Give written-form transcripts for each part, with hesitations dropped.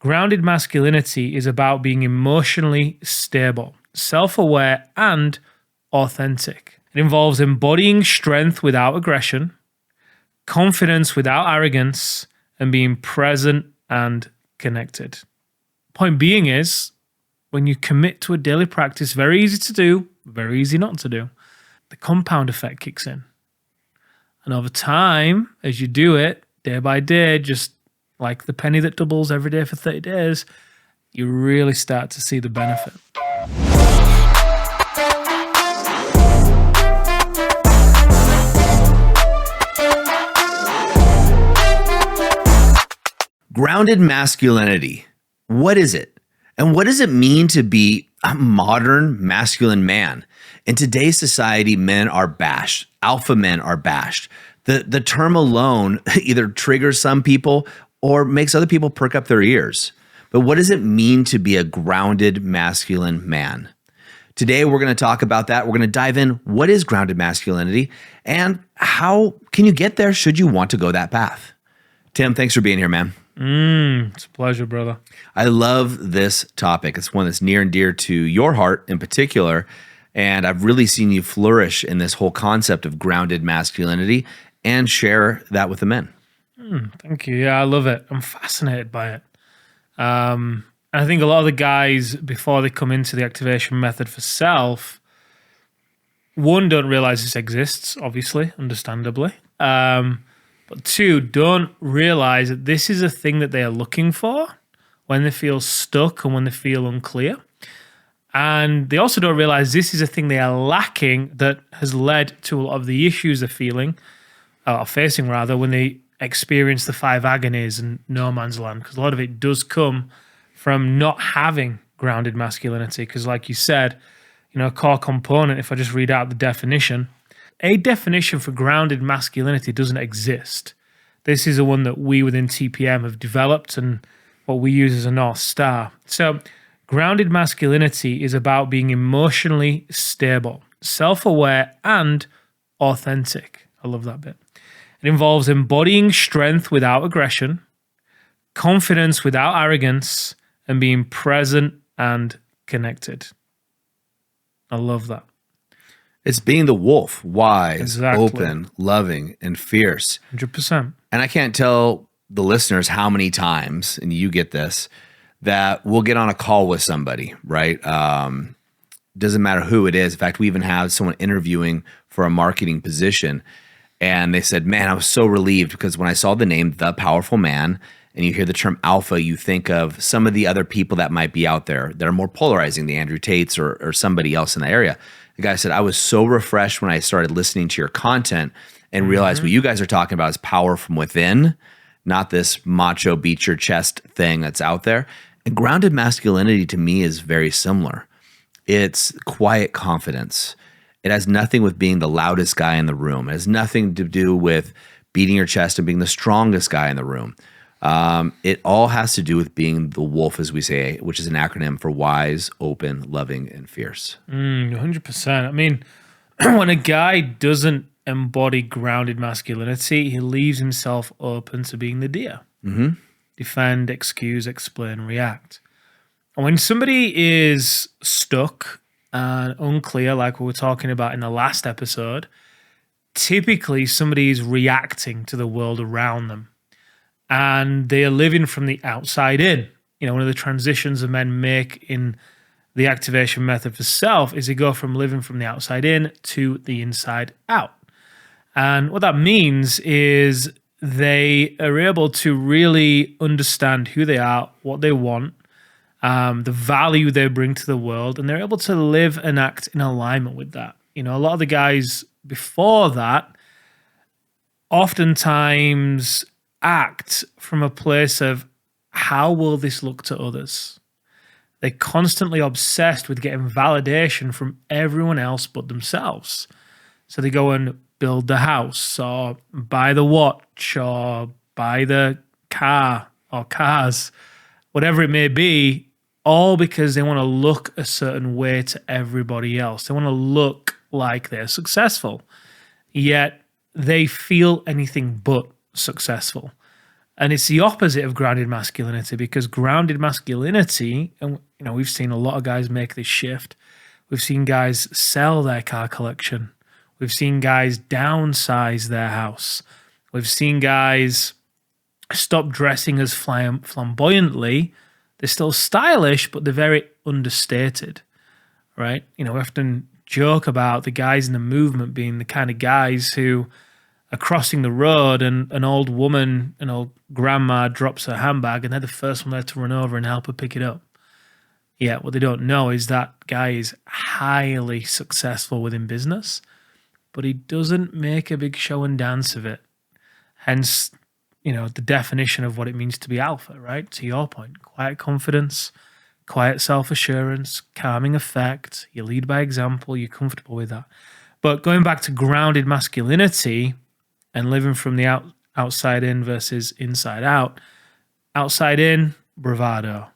Grounded masculinity is about being emotionally stable, self-aware, and authentic. It involves embodying strength without aggression, confidence without arrogance, and being present and connected. Point being is, when you commit to a daily practice, very easy to do, very easy not to do, the compound effect kicks in. And over time, as you do it, day by day, just like the penny that doubles every day for 30 days, you really start to see the benefit. Grounded masculinity. What is it? And what does it mean to be a modern masculine man? In today's society, men are bashed. Alpha men are bashed. The term alone either triggers some people or makes other people perk up their ears. But what does it mean to be a grounded masculine man? Today, we're going to talk about that. We're going to dive in. What is grounded masculinity? And how can you get there should you want to go that path? Tim, thanks for being here, man. It's a pleasure, brother. I love this topic. It's one that's near and dear to your heart in particular. And I've really seen you flourish in this whole concept of grounded masculinity and share that with the men. Thank you. Yeah, I love it. I'm fascinated by it. I think a lot of the guys, before they come into the activation method for self, one, don't realize this exists, obviously, understandably. But two, don't realize that this is a thing that they are looking for when they feel stuck and when they feel unclear. And they also don't realize this is a thing they are lacking that has led to a lot of the issues they're feeling, or facing rather, when they experience the 5 agonies and no man's land. Because a lot of it does come from not having grounded masculinity. Because like you said, a core component, if I just read out the definition, a definition for grounded masculinity doesn't exist. This is the one that we within TPM have developed and what we use as a North Star. So grounded masculinity is about being emotionally stable, self-aware, and authentic. I love that bit. It involves embodying strength without aggression, confidence without arrogance, and being present and connected. I love that. It's being the wolf, wise, Exactly. open, loving, and fierce. 100%. And I can't tell the listeners how many times, and you get this, that we'll get on a call with somebody, right? Doesn't matter who it is. In fact, we even had someone interviewing for a marketing position, and they said, man, I was so relieved because when I saw the name, The Powerful Man, and you hear the term alpha, you think of some of the other people that might be out there that are more polarizing, the Andrew Tates or somebody else in the area. The guy said, I was so refreshed when I started listening to your content and realized what you guys are talking about is power from within, not this macho beat your chest thing that's out there. And grounded masculinity to me is very similar. It's quiet confidence. It has nothing with being the loudest guy in the room. It has nothing to do with beating your chest and being the strongest guy in the room. It all has to do with being the wolf, as we say, which is an acronym for wise, open, loving, and fierce. 100%. I mean, when a guy doesn't embody grounded masculinity, he leaves himself open to being the deer. Defend, excuse, explain, react. And when somebody is stuck and unclear, like we were talking about in the last episode, typically somebody is reacting to the world around them. And they are living from the outside in. One of the transitions that men make in the activation method for self is they go from living from the outside in to the inside out. And what that means is they are able to really understand who they are, what they want, the value they bring to the world, and they're able to live and act in alignment with that. A lot of the guys before that oftentimes act from a place of how will this look to others? They're constantly obsessed with getting validation from everyone else but themselves. So they go and build the house or buy the watch or buy the car or cars, whatever it may be, all because they want to look a certain way to everybody else. They want to look like they're successful, yet they feel anything but successful. And it's the opposite of grounded masculinity, because grounded masculinity, and we've seen a lot of guys make this shift. We've seen guys sell their car collection. We've seen guys downsize their house. We've seen guys stop dressing as flamboyantly. They're still stylish, but they're very understated, right? We often joke about the guys in the movement being the kind of guys who are crossing the road and an old woman, an old grandma drops her handbag and they're the first one there to run over and help her pick it up. Yeah, what they don't know is that guy is highly successful within business, but he doesn't make a big show and dance of it. Hence, the definition of what it means to be alpha, right? To your point, quiet confidence, quiet self-assurance, calming effect. You lead by example. You're comfortable with that. But going back to grounded masculinity and living from the outside in versus inside out, outside in, bravado.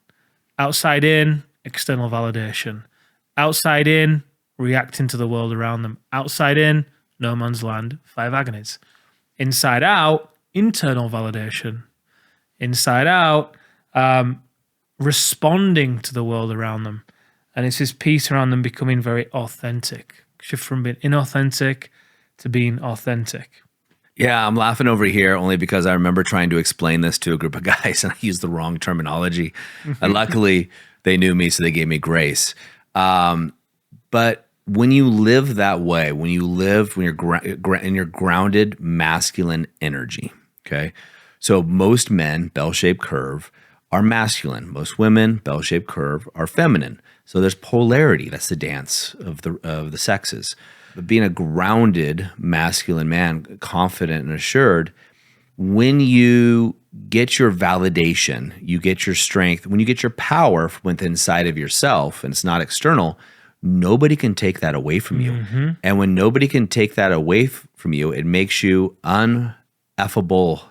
Outside in, external validation. Outside in, reacting to the world around them. Outside in, no man's land, 5 agonies. Inside out, internal validation. Inside out, responding to the world around them. And it's this piece around them becoming very authentic. Shift from being inauthentic to being authentic. Yeah, I'm laughing over here only because I remember trying to explain this to a group of guys and I used the wrong terminology. And luckily, they knew me, so they gave me grace. But when you live that way, when you're in your grounded masculine energy, okay? So most men, bell-shaped curve, are masculine. Most women, bell-shaped curve, are feminine. So there's polarity. That's the dance of the sexes. But being a grounded masculine man, confident and assured, when you get your validation, you get your strength, when you get your power from within inside of yourself, and it's not external, nobody can take that away from you. Mm-hmm. And when nobody can take that away from you, it makes you uneffable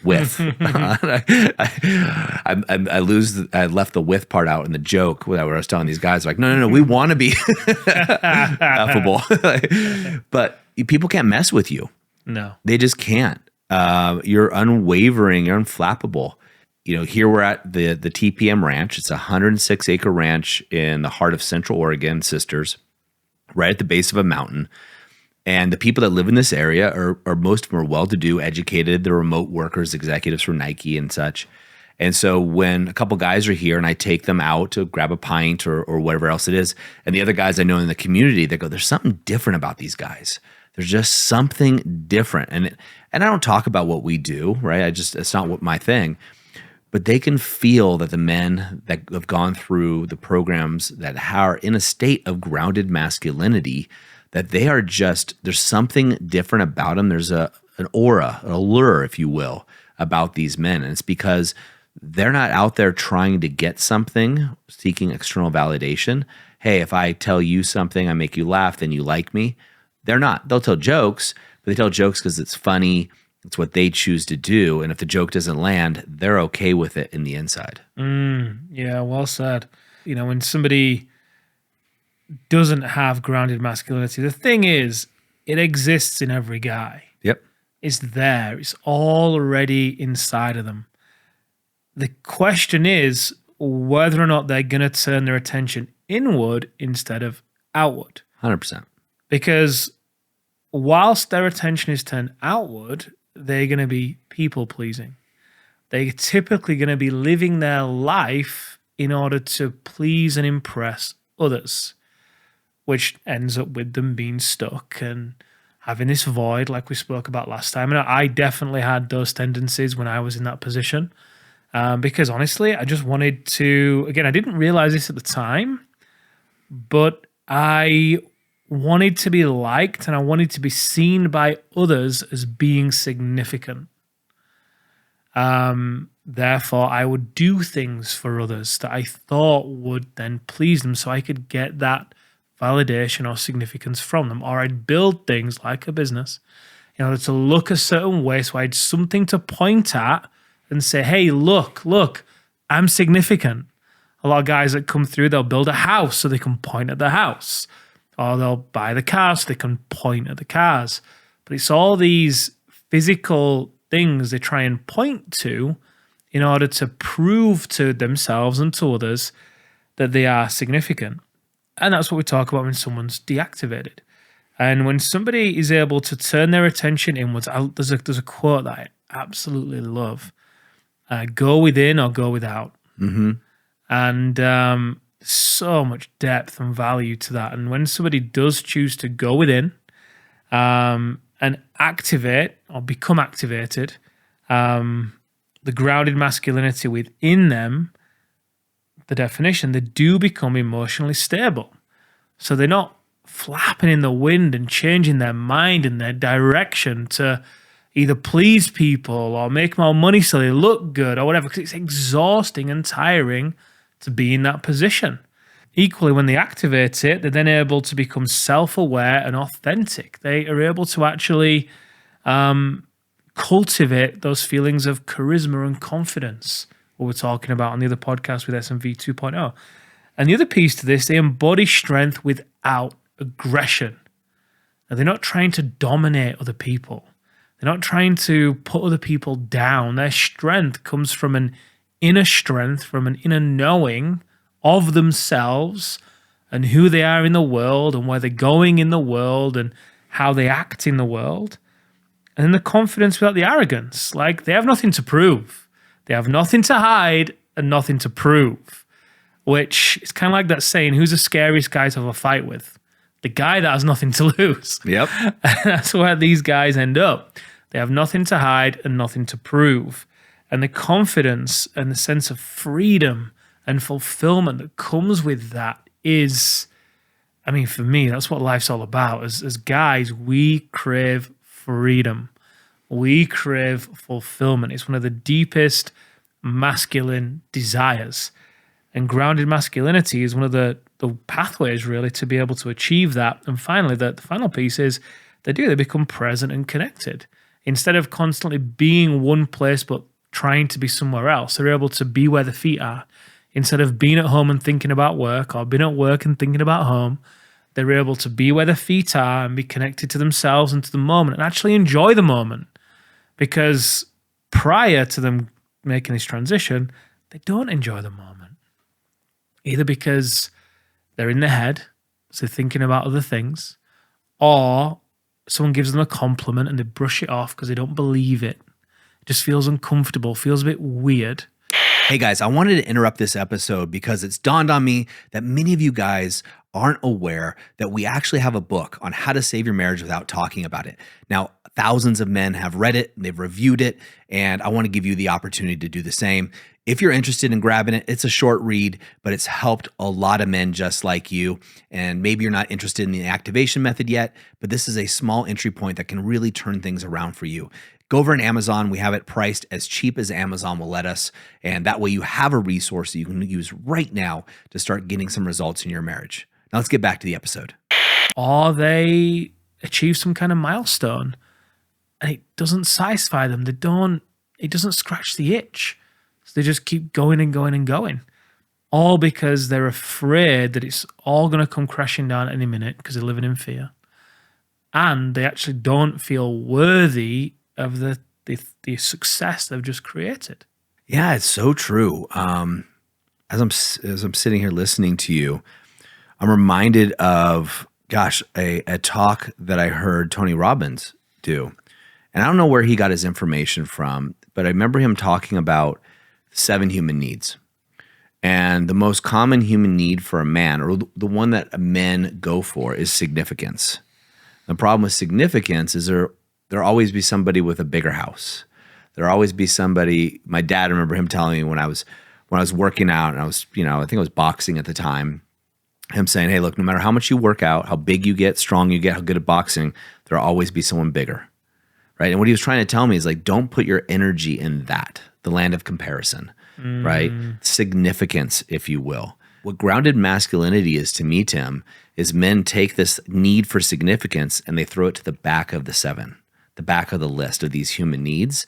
with. I left the with part out in the joke where I was telling these guys, like, no, we want to be effable. But people can't mess with you. No. They just can't. You're unwavering, you're unflappable. Here we're at the TPM ranch. It's a 106-acre ranch in the heart of Central Oregon, Sisters, right at the base of a mountain. And the people that live in this area are most of them are well-to-do, educated. They're remote workers, executives from Nike and such. And so when a couple guys are here and I take them out to grab a pint or whatever else it is, and the other guys I know in the community, they go, there's something different about these guys. There's just something different. And I don't talk about what we do, right? It's not what my thing. But they can feel that the men that have gone through the programs that are in a state of grounded masculinity, that they are there's something different about them. There's an aura, an allure, if you will, about these men. And it's because they're not out there trying to get something, seeking external validation. Hey, if I tell you something, I make you laugh, then you like me. They're not. They'll tell jokes, but they tell jokes because it's funny. It's what they choose to do. And if the joke doesn't land, they're okay with it in the inside. Yeah, well said. When somebody doesn't have grounded masculinity, the thing is, it exists in every guy. Yep. It's there. It's already inside of them. The question is whether or not they're going to turn their attention inward instead of outward. 100%. Because whilst their attention is turned outward, they're going to be people-pleasing. They're typically going to be living their life in order to please and impress others, which ends up with them being stuck and having this void like we spoke about last time. And I definitely had those tendencies when I was in that position because honestly, I just wanted to, again, I didn't realize this at the time, but I wanted to be liked and I wanted to be seen by others as being significant. Therefore, I would do things for others that I thought would then please them so I could get that validation or significance from them. Or I'd build things like a business in order to look a certain way so I had something to point at and say, hey, look, I'm significant. A lot of guys that come through, they'll build a house so they can point at the house. Or they'll buy the car so they can point at the cars. But it's all these physical things they try and point to in order to prove to themselves and to others that they are significant. And that's what we talk about when someone's deactivated. And when somebody is able to turn their attention inwards, there's a quote that I absolutely love. Go within or go without. Mm-hmm. And so much depth and value to that. And when somebody does choose to go within and activate or become activated, the grounded masculinity within them, the definition, they do become emotionally stable. So they're not flapping in the wind and changing their mind and their direction to either please people or make more money so they look good or whatever, because it's exhausting and tiring to be in that position. Equally, when they activate it, they're then able to become self-aware and authentic. They are able to actually cultivate those feelings of charisma and confidence, what we're talking about on the other podcast with SMV 2.0. And the other piece to this, they embody strength without aggression. Now, they're not trying to dominate other people. They're not trying to put other people down. Their strength comes from an inner strength, from an inner knowing of themselves and who they are in the world and where they're going in the world and how they act in the world. And then the confidence without the arrogance. Like, they have nothing to prove. They have nothing to hide and nothing to prove, which is kind of like that saying, who's the scariest guy to have a fight with? The guy that has nothing to lose. Yep. And that's where these guys end up. They have nothing to hide and nothing to prove. And the confidence and the sense of freedom and fulfillment that comes with that is, I mean, for me, that's what life's all about. As guys, we crave freedom. We crave fulfillment. It's one of the deepest masculine desires. And grounded masculinity is one of the pathways, really, to be able to achieve that. And finally, the final piece is they become present and connected. Instead of constantly being one place but trying to be somewhere else, they're able to be where the feet are. Instead of being at home and thinking about work or being at work and thinking about home, they're able to be where the feet are and be connected to themselves and to the moment and actually enjoy the moment. Because prior to them making this transition, they don't enjoy the moment. Either because they're in their head, so they're thinking about other things, or someone gives them a compliment and they brush it off because they don't believe it. It just feels uncomfortable, feels a bit weird. Hey guys, I wanted to interrupt this episode because it's dawned on me that many of you guys aren't aware that we actually have a book on how to save your marriage without talking about it. Now, thousands of men have read it, they've reviewed it, and I want to give you the opportunity to do the same. If you're interested in grabbing it, it's a short read, but it's helped a lot of men just like you. And maybe you're not interested in the activation method yet, but this is a small entry point that can really turn things around for you. Go over on Amazon. We have it priced as cheap as Amazon will let us. And that way you have a resource that you can use right now to start getting some results in your marriage. Now let's get back to the episode. Or they achieve some kind of milestone and it doesn't satisfy them. It doesn't scratch the itch. So they just keep going and going and going. All because they're afraid that it's all going to come crashing down any minute because they're living in fear. And they actually don't feel worthy of the success they've just created. Yeah, it's so true. As I'm sitting here listening to you, I'm reminded of, a talk that I heard Tony Robbins do. And I don't know where he got his information from, but I remember him talking about 7 human needs. And the most common human need for a man, or the one that men go for, is significance. The problem with significance is there'll always be somebody with a bigger house. There'll always be somebody. My dad, I remember him telling me when I was working out, and I was, I think I was boxing at the time, him saying, hey, look, no matter how much you work out, how big you get, strong you get, how good at boxing, there'll always be someone bigger, right? And what he was trying to tell me is, like, don't put your energy in that, the land of comparison, right? Significance, if you will. What grounded masculinity is to me, Tim, is men take this need for significance and they throw it to the back of the 7, the back of the list of these human needs.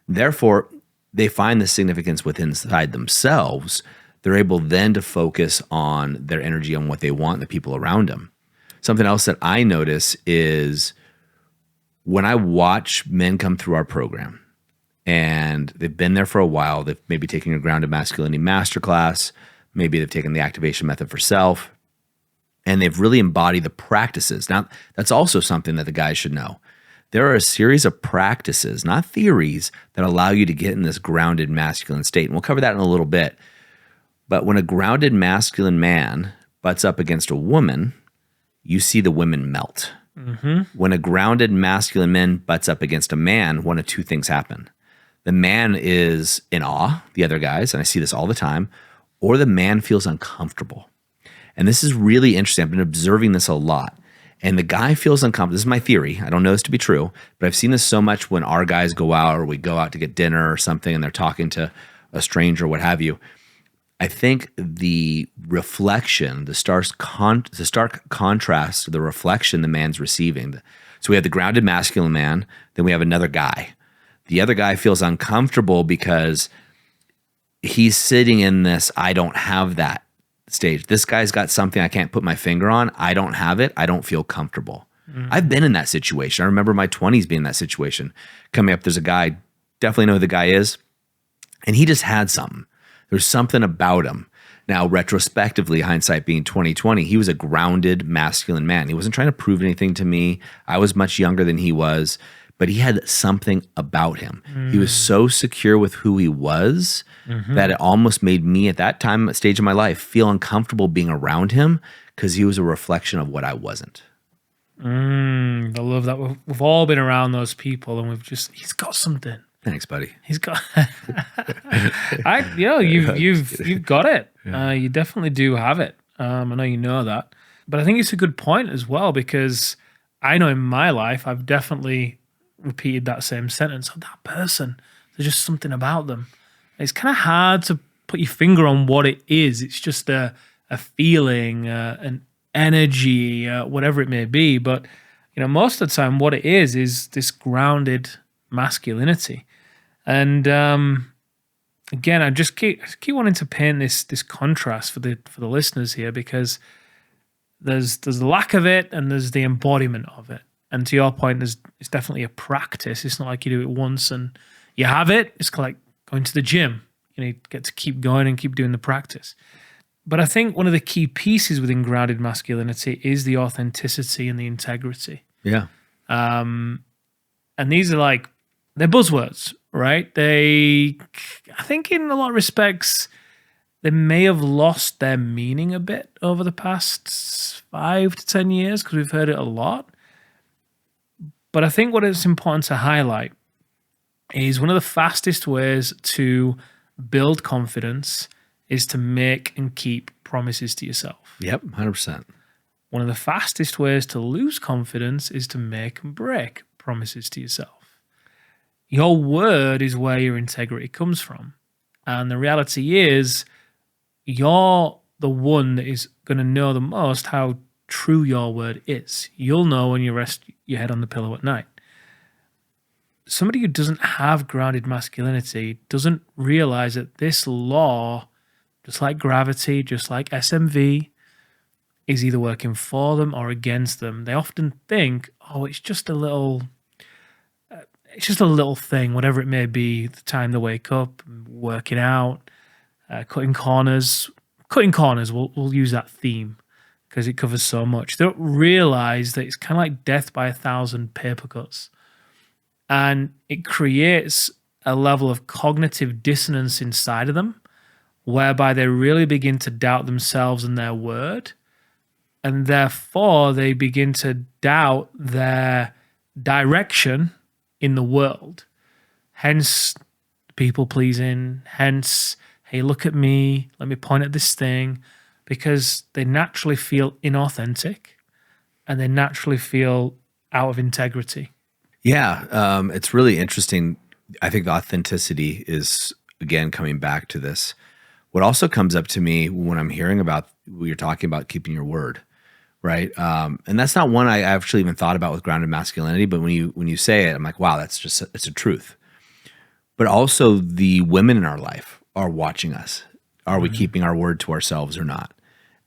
Therefore, they find the significance within inside themselves. They're able then to focus on their energy on what they want, the people around them. Something else that I notice is when I watch men come through our program, and they've been there for a while. They've maybe taken your grounded masculinity masterclass. Maybe they've taken the activation method for self, and they've really embodied the practices. Now, that's also something that the guys should know. There are a series of practices, not theories, that allow you to get in this grounded masculine state. And we'll cover that in a little bit. But when a grounded masculine man butts up against a woman, you see the women melt. When a grounded masculine man butts up against a man, one of two things happen. The man is in awe, the other guys, and I see this all the time, or the man feels uncomfortable. And this is really interesting. I've been observing this a lot. And the guy feels uncomfortable. This is my theory. I don't know this to be true, but I've seen this so much when our guys go out or we go out to get dinner or something and they're talking to a stranger or what have you. I think the reflection, the stark contrast to the reflection the man's receiving. So we have the grounded masculine man, then we have another guy. The other guy feels uncomfortable because he's sitting in this, I don't have that stage. This guy's got something I can't put my finger on. I don't have it. I don't feel comfortable. I've been in that situation. I remember my 20s being in that situation. Coming up, there's a guy, definitely know who the guy is, and he just had something. There's something about him. Now, retrospectively, hindsight being 2020, he was a grounded masculine man. He wasn't trying to prove anything to me. I was much younger than he was, but he had something about him. He was so secure with who he was that it almost made me at that time, stage of my life, feel uncomfortable being around him because he was a reflection of what I wasn't. I love that. We've all been around those people, and he's got something. Thanks, buddy. He's got, you've got it. You definitely do have it. I know you know that, but I think it's a good point as well, because I know in my life I've definitely repeated that same sentence. Oh, that person, there's just something about them. It's kind of hard to put your finger on what it is. It's just a feeling, an energy, whatever it may be. But most of the time, what it is this grounded masculinity. And again, I just keep wanting to paint this contrast for the listeners here, because there's the lack of it and there's the embodiment of it. And to your point, it's definitely a practice. It's not like you do it once and you have it. It's like going to the gym. You get to keep going and keep doing the practice. But I think one of the key pieces within grounded masculinity is the authenticity and the integrity. Yeah. And these are they're buzzwords, right? I think in a lot of respects, they may have lost their meaning a bit over the past 5 to 10 years because we've heard it a lot. But I think what is important to highlight is one of the fastest ways to build confidence is to make and keep promises to yourself. Yep, 100%. One of the fastest ways to lose confidence is to make and break promises to yourself. Your word is where your integrity comes from. And the reality is, you're the one that is going to know the most how true your word is. You'll know when you rest your head on the pillow at night. Somebody who doesn't have grounded masculinity doesn't realize that this law, just like gravity, just like SMV, is either working for them or against them. They often think, oh, it's just a little thing, whatever it may be, the time they wake up, working out, cutting corners. Cutting corners, we'll use that theme because it covers so much. They don't realize that it's kind of like death by 1,000 paper cuts. And it creates a level of cognitive dissonance inside of them, whereby they really begin to doubt themselves and their word. And therefore, they begin to doubt their direction in the world. Hence, people pleasing. Hence, hey, look at me. Let me point at this thing. Because they naturally feel inauthentic and they naturally feel out of integrity. Yeah, it's really interesting. I think the authenticity is, again, coming back to this. What also comes up to me when I'm hearing about, you're talking about keeping your word, right? And that's not one I actually even thought about with grounded masculinity, but when you say it, I'm like, wow, it's a truth. But also the women in our life are watching us. Are we keeping our word to ourselves or not?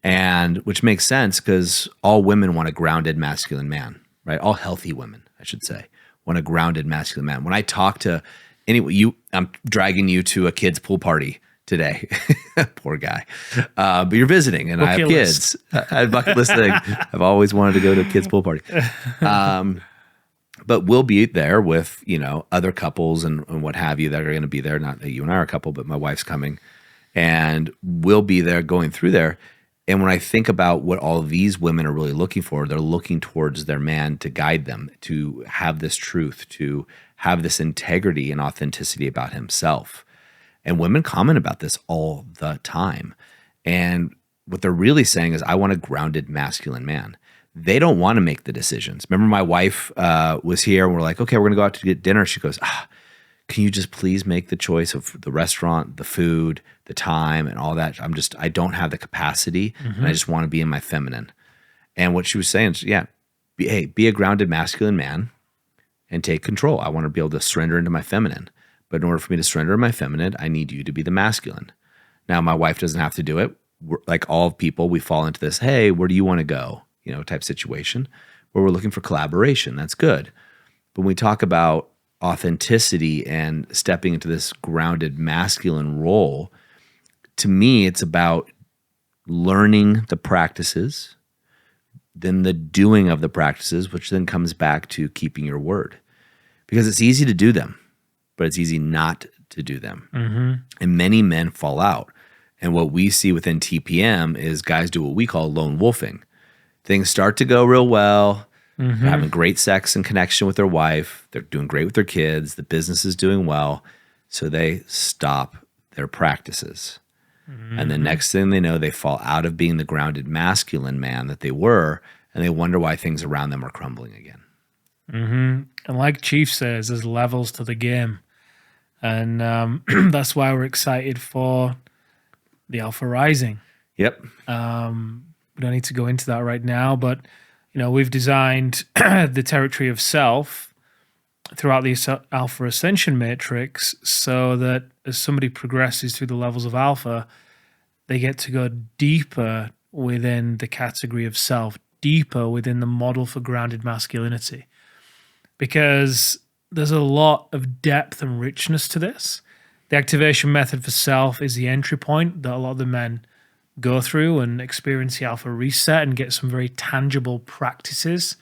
And which makes sense because all women want a grounded masculine man, right? All healthy women, I should say, want a grounded masculine man. When I talk to Anyway, I'm dragging you to a kid's pool party today. Poor guy. But you're visiting and I have kids. I had bucket list thing. I've always wanted to go to a kid's pool party. But we'll be there with, other couples and what have you that are going to be there. Not that you and I are a couple, but my wife's coming. And we'll be there going through there. And when I think about what all of these women are really looking for, they're looking towards their man to guide them, to have this truth, to have this integrity and authenticity about himself. And women comment about this all the time. And what they're really saying is, I want a grounded masculine man. They don't want to make the decisions. Remember, my wife was here and we're like, okay, we're going to go out to get dinner. She goes, can you just please make the choice of the restaurant, the food, the time, and all that? I don't have the capacity, and I just want to be in my feminine. And what she was saying is, be a grounded masculine man and take control. I want to be able to surrender into my feminine. But in order for me to surrender my feminine, I need you to be the masculine. Now, my wife doesn't have to do it. Like all people, we fall into this, hey, where do you want to go? Type situation where we're looking for collaboration. That's good. But when we talk about authenticity and stepping into this grounded masculine role, to me, it's about learning the practices, then the doing of the practices, which then comes back to keeping your word. Because it's easy to do them, but it's easy not to do them. And many men fall out. And what we see within TPM is guys do what we call lone wolfing. Things start to go real well. They're having great sex and connection with their wife. They're doing great with their kids. The business is doing well. So they stop their practices. And the next thing they know, they fall out of being the grounded masculine man that they were, and they wonder why things around them are crumbling again. And like Chief says, there's levels to the game. And that's why we're excited for the Alpha Rising. Yep. We don't need to go into that right now, but we've designed the territory of self throughout the Alpha Ascension Matrix so that as somebody progresses through the levels of Alpha, they get to go deeper within the category of self, deeper within the model for grounded masculinity. Because there's a lot of depth and richness to this. The activation method for self is the entry point that a lot of the men go through and experience the Alpha reset and get some very tangible practices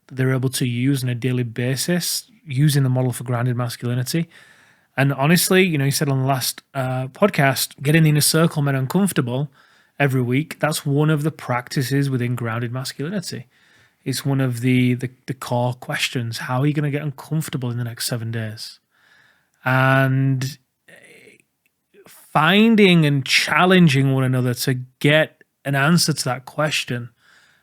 that they're able to use on a daily basis using the model for grounded masculinity. And honestly, you said on the last podcast, getting the inner circle men uncomfortable every week, that's one of the practices within grounded masculinity. It's one of the core questions. How are you going to get uncomfortable in the next 7 days? And finding and challenging one another to get an answer to that question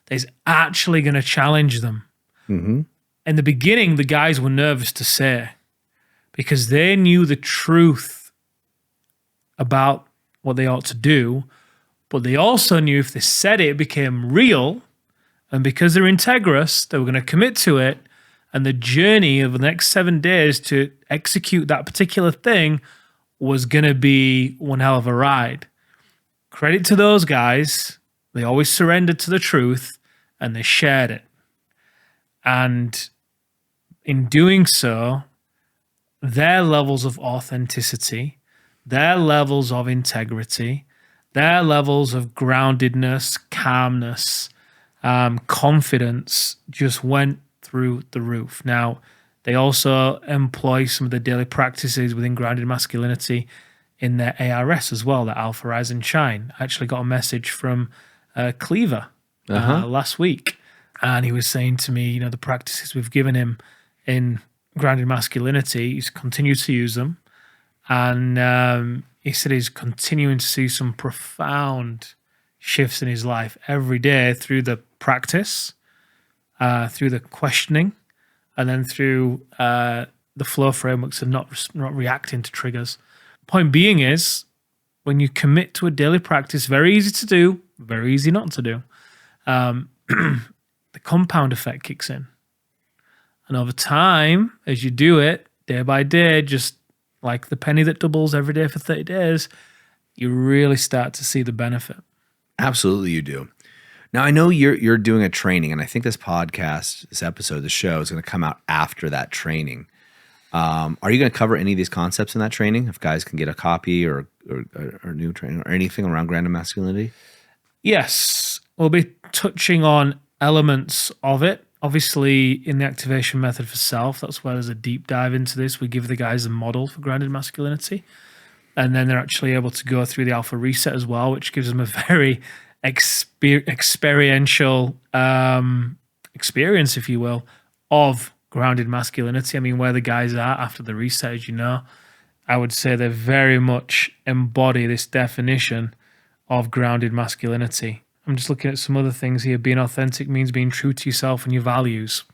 that is actually going to challenge them. In the beginning, the guys were nervous to say because they knew the truth about what they ought to do, but they also knew if they said it, it became real, and because they're integrous, they were going to commit to it, and the journey of the next 7 days to execute that particular thing was going to be one hell of a ride. Credit to those guys. They always surrendered to the truth and they shared it. And in doing so, their levels of authenticity, their levels of integrity, their levels of groundedness, calmness, confidence just went through the roof. Now, they also employ some of the daily practices within grounded masculinity in their ARS as well, the Alpha Rise and Shine. I actually got a message from Cleaver last week, and he was saying to me, the practices we've given him in grounded masculinity, he's continued to use them, and he said he's continuing to see some profound shifts in his life every day through the practice, through the questioning, and then through the flow frameworks and not reacting to triggers. Point being is, when you commit to a daily practice, very easy to do, very easy not to do, the compound effect kicks in. And over time, as you do it, day by day, just like the penny that doubles every day for 30 days, you really start to see the benefit. Absolutely you do. Now, I know you're doing a training, and I think this podcast, this episode, the show is going to come out after that training. Are you going to cover any of these concepts in that training? If guys can get a copy or new training or anything around grounded masculinity? Yes, we'll be touching on elements of it. Obviously, in the activation method for self, that's where there's a deep dive into this. We give the guys a model for grounded masculinity, and then they're actually able to go through the alpha reset as well, which gives them a very experiential experience, if you will, of grounded masculinity. I mean, where the guys are after the reset, as you know, I would say they very much embody this definition of grounded masculinity. I'm just looking at some other things here. Being authentic means being true to yourself and your values.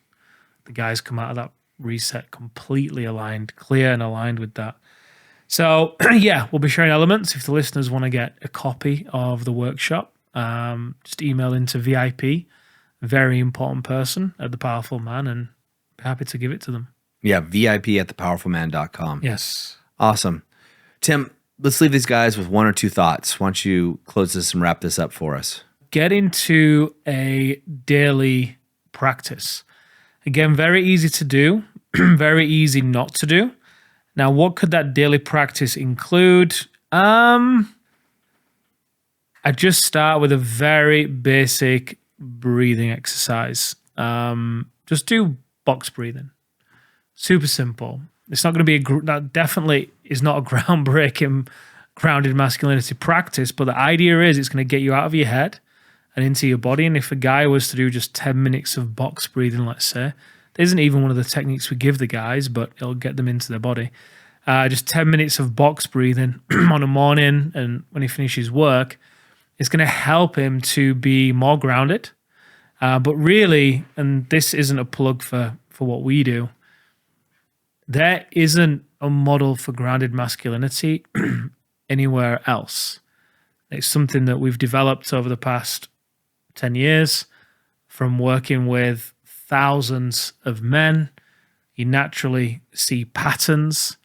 The guys come out of that reset completely aligned, clear and aligned with that. So yeah, we'll be sharing elements. If the listeners want to get a copy of the workshop, just email into VIP, very important person at The Powerful Man, and be happy to give it to them. Yeah, VIP at thepowerfulman.com. Yes. Awesome. Tim, let's leave these guys with one or two thoughts. Why don't you close this and wrap this up for us? Get into a daily practice. Again, very easy to do, very easy not to do. Now, what could that daily practice include? I just start with a very basic breathing exercise. Just do box breathing. Super simple. It's not going to be that definitely is not a groundbreaking grounded masculinity practice, but the idea is it's going to get you out of your head and into your body. And if a guy was to do just 10 minutes of box breathing, let's say, there isn't even one of the techniques we give the guys, but it'll get them into their body. Just 10 minutes of box breathing on a morning, and when he finishes work, it's going to help him to be more grounded. But really, and this isn't a plug for what we do, there isn't a model for grounded masculinity anywhere else. It's something that we've developed over the past 10 years from working with thousands of men. You naturally see patterns.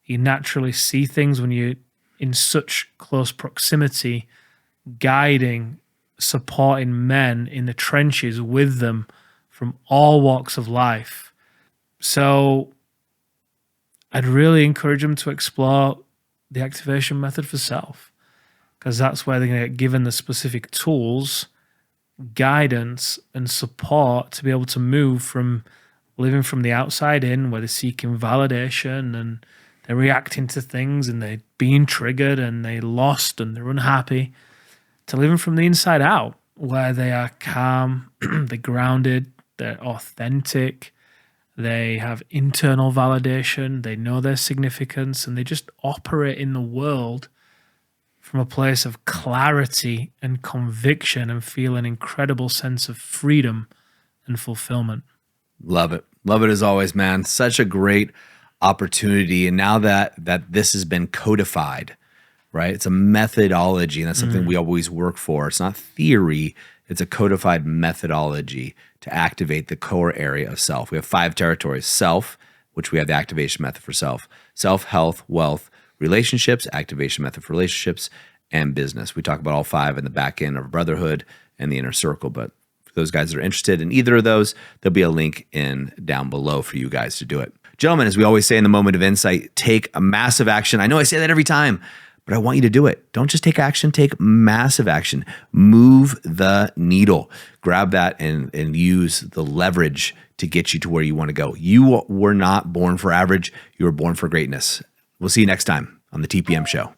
You naturally see things when you're in such close proximity, guiding, supporting men in the trenches with them from all walks of life. So I'd really encourage them to explore the activation method for self, because that's where they're going to get given the specific tools, guidance, and support to be able to move from living from the outside in, where they're seeking validation and they're reacting to things and they're being triggered and they're lost and they're unhappy, to living from the inside out, where they are calm, they're grounded, they're authentic, they have internal validation, they know their significance, and they just operate in the world from a place of clarity and conviction and feel an incredible sense of freedom and fulfillment. Love it. Love it as always, man. Such a great opportunity. And now that this has been codified, right? It's a methodology, and that's something we always work for. It's not theory. It's a codified methodology to activate the core area of self. We have 5 territories: self, which we have the activation method for self, health, wealth, relationships, activation method for relationships, and business. We talk about all 5 in the back end of brotherhood and the inner circle. But for those guys that are interested in either of those, there'll be a link down below for you guys to do it. Gentlemen, as we always say in the moment of insight, take a massive action. I know I say that every time, but I want you to do it. Don't just take action, take massive action. Move the needle. Grab that and use the leverage to get you to where you want to go. You were not born for average. You were born for greatness. We'll see you next time on the TPM Show.